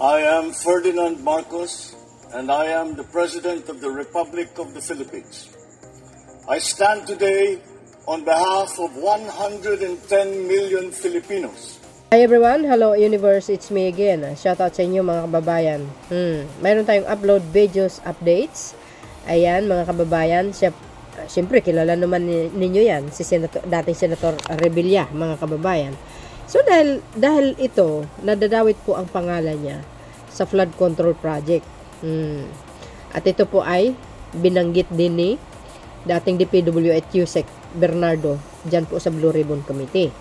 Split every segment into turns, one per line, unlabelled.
I am Ferdinand Marcos, and I am the President of the Republic of the Philippines. I stand today on behalf of 110 million Filipinos.
Hi everyone, hello universe, it's me again. Shoutout sa inyo mga kababayan. Mayroon tayong upload videos, updates. Ayan mga kababayan, siyempre kilala naman ninyo yan, si dating Senator Revilla mga kababayan. So dahil ito, nadadawit po ang pangalan niya sa flood control project. At ito po ay binanggit din ni dating DPW at USEC Bernardo dyan po sa Blue Ribbon Committee.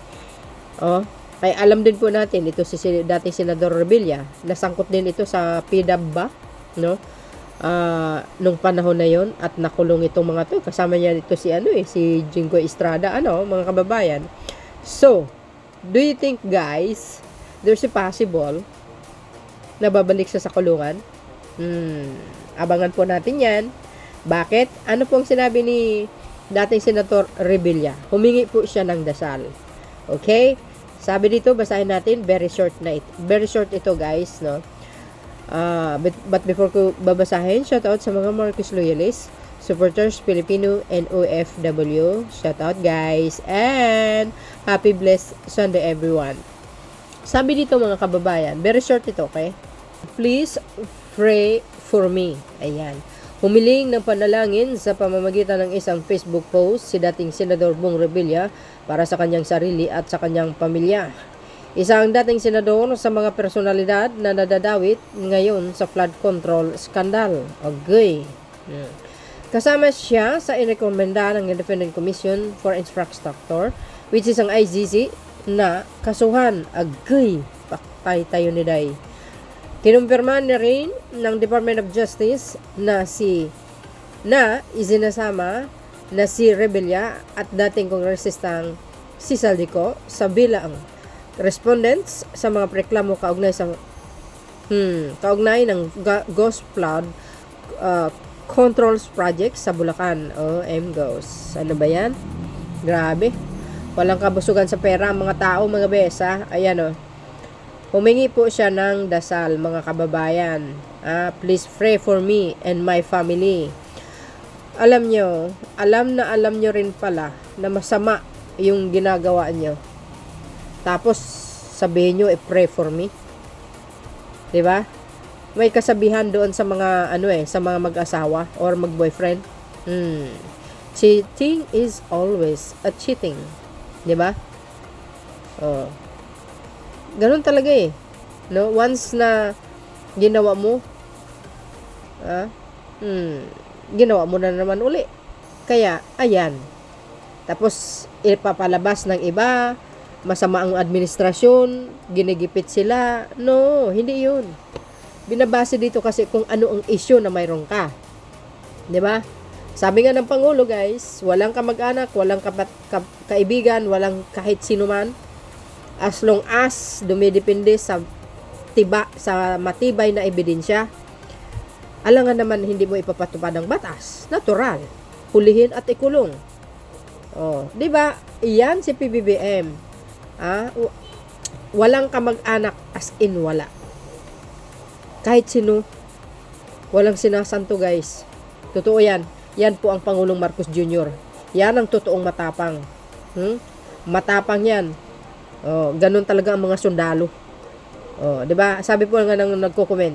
Ay alam din po natin ito si dating Senador Revilla, nasangkot din ito sa PDAB ba, no? Nung panahon na yon at nakulong itong mga to, kasama niya dito si si Jingo Estrada, mga kababayan. So do you think guys, there's a possible na babalik siya sa kulungan? Abangan po natin yan. Bakit? Ano pong sinabi ni dating Senator Revilla? Humingi po siya ng dasal. Okay? Sabi dito, basahin natin, very short ito guys, no? But before ko babasahin, shout out sa mga Marcos loyalists, supporters, Filipino, and OFW. Shout out guys, and happy blessed Sunday everyone. Sabi dito mga kababayan, very short ito, okay? Please pray for me. Ayan. Humiling ng panalangin sa pamamagitan ng isang Facebook post si dating Senador Bong Revilla para sa kanyang sarili at sa kanyang pamilya. Isang dating senador sa mga personalidad na nadadawit ngayon sa flood control scandal. Okay. Kasama siya sa irekomenda ng Independent Commission for Infrastructure, which is ang ICC, na kasuhan. Agay, paktay tayo ni Day. Kinumpirma na rin ng Department of Justice na isinasama na si Revilla at dating kongresistang si Saldico sa bilang respondents sa mga reklamo kaugnay ng Ghost Flood Controls Project sa Bulacan. MGOS. Ano ba yan? Grabe. Walang kabusugan sa pera ang mga tao, mga besa. Ayan Humingi po siya ng dasal mga kababayan. Please pray for me and my family. Alam nyo rin pala na masama yung ginagawa nyo. Tapos sabihin nyo, pray for me. Diba? May kasabihan doon sa mga sa mga mag-asawa or mag-boyfriend. Cheating is always a cheating. Diba? Ganun talaga no? Once na ginawa mo, ginawa mo na naman uli. Kaya, ayan. Tapos, ipapalabas ng iba, masama ang administrasyon, ginigipit sila. No, hindi yun. Binabase dito kasi kung ano ang issue na mayroon ka. Diba? Sabi nga ng Pangulo, guys, walang kamag-anak, walang kaibigan, walang kahit sino man. As long as dumidepende sa matibay na ebidensya, alangan naman hindi mo ipapatupad ang batas. Natural. Hulihin at ikulong. Di ba? Iyan si PBBM. Walang kamag-anak, as in wala. Kahit sino, walang sinasanto guys. Totoo yan. Yan po ang Pangulong Marcos Jr. Yan ang totoong matapang. Matapang yan. Ganun talaga ang mga sundalo. 'Di ba? Sabi po nga nang nagko-comment.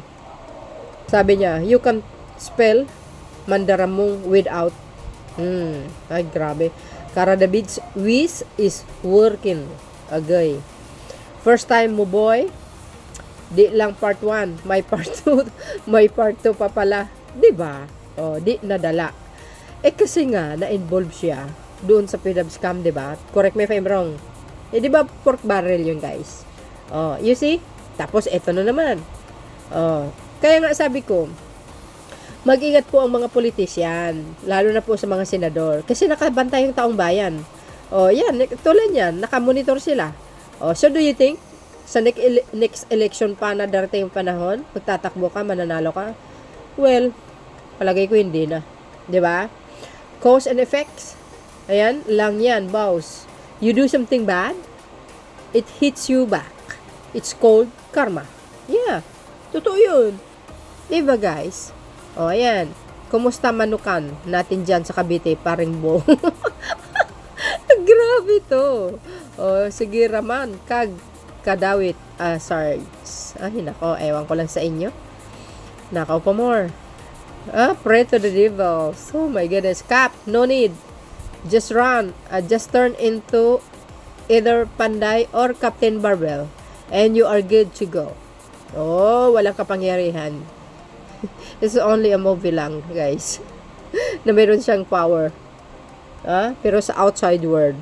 Sabi niya, you can spell Mandaramong without. Ay grabe. Kara David's wish is working. Agay. First time mo boy. Di lang part 1, may part 2, may part 2 pa pala. 'Di ba? Di nadala. Kasi nga na-involve siya doon sa PDAB scam, 'di ba? Correct me if I'm wrong. Di ba pork barrel yun guys? You see? Tapos eto na naman. Kaya nga sabi ko, mag-ingat po ang mga politician, lalo na po sa mga senador, kasi nakabantay yung taong bayan. Yan, tulad yan, nakamonitor sila. So do you think, sa next election pa na darating yung panahon, magtatakbo ka, mananalo ka? Well, palagay ko hindi na. 'Di ba? Cause and effects. Ayan, lang yan, boss. You do something bad, it hits you back. It's called karma. Yeah. Totoo yun. Diba guys? O, ayan. Kumusta manukan natin dyan sa Cavite, paring Bo? Grabe to. O, sige raman. Kadawit. Sarge. Ay, nako. Ewan ko lang sa inyo. Nakaw pa more. Pray to the devils. Oh my goodness. Cap, no need. Just run. Just turn into either Panday or Captain Barbell. And you are good to go. Oh, walang kapangyarihan. It's only a movie lang, guys. Na meron siyang power. Pero sa outside world,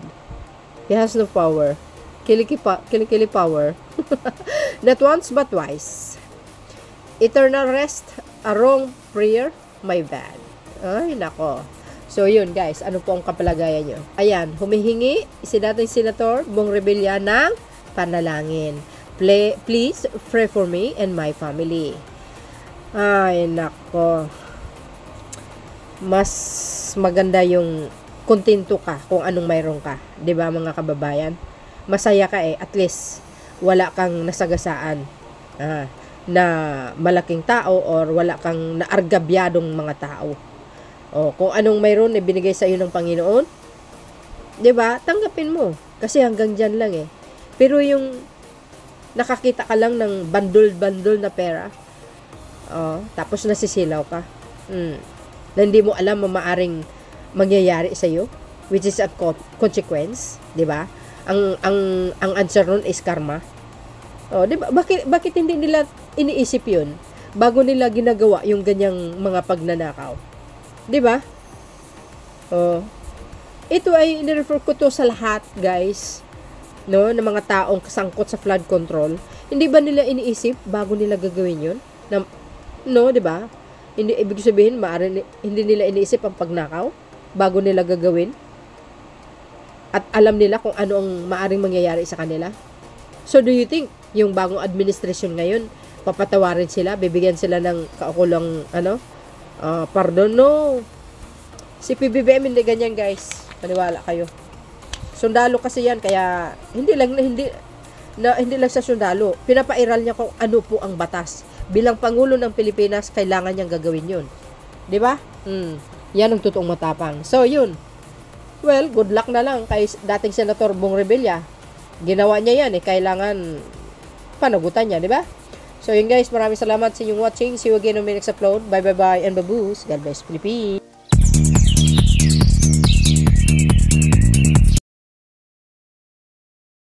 he has no power. Kilikili power. Not once but twice. Eternal rest, a wrong prayer, my bad. Ay, nako. So, yun guys, ano po ang kapalagayan nyo? Ayan, humihingi si dating Senator Bong Revilla ng panalangin. Please pray for me and my family. Ay, nako. Mas maganda yung kontento ka kung anong mayroon ka. 'Di ba mga kababayan? Masaya ka at least wala kang nasagasaan na malaking tao or wala kang naargabyadong mga tao. O, kung anong mayroon na binigay sa iyo ng Panginoon, 'di ba? Tanggapin mo kasi hanggang diyan lang Pero yung nakakita ka lang ng bandol-bandol na pera, tapos nasisilaw ka. Na hindi mo alam na maaring mangyayari sa iyo, which is a consequence, 'di ba? Ang answer nun is karma. 'Di ba? Bakit hindi nila iniisip 'yun bago nila ginagawa yung ganyang mga pagnanakaw? 'Di ba? Ito ay inirefer ko to sa lahat, guys. No, ng mga taong kasangkot sa flood control. Hindi ba nila iniisip bago nila gagawin 'yun? No, 'di ba? Hindi ibig sabihin hindi nila iniisip ang pagnakaw bago nila gagawin. At alam nila kung ano ang maaring mangyayari sa kanila. So do you think yung bagong administration ngayon papatawarin sila, bibigyan sila ng kaukulang pardon? No. Si PBBM hindi ganyan, guys. Maniwala kayo. Sundalo kasi yan, kaya hindi lang sa sundalo. Pinapairal niya kung ano po ang batas. Bilang Pangulo ng Pilipinas, kailangan niyang gagawin yun. 'Di ba? Yan ang totoong matapang. So, yun. Well, good luck na lang kay dating Senator Bong Revilla. Ginawa niya yan kailangan panagutan niya, 'di ba? So, yun guys, maraming salamat sa inyong watching. See you again on my next upload. Bye and baboos. God bless Philippines.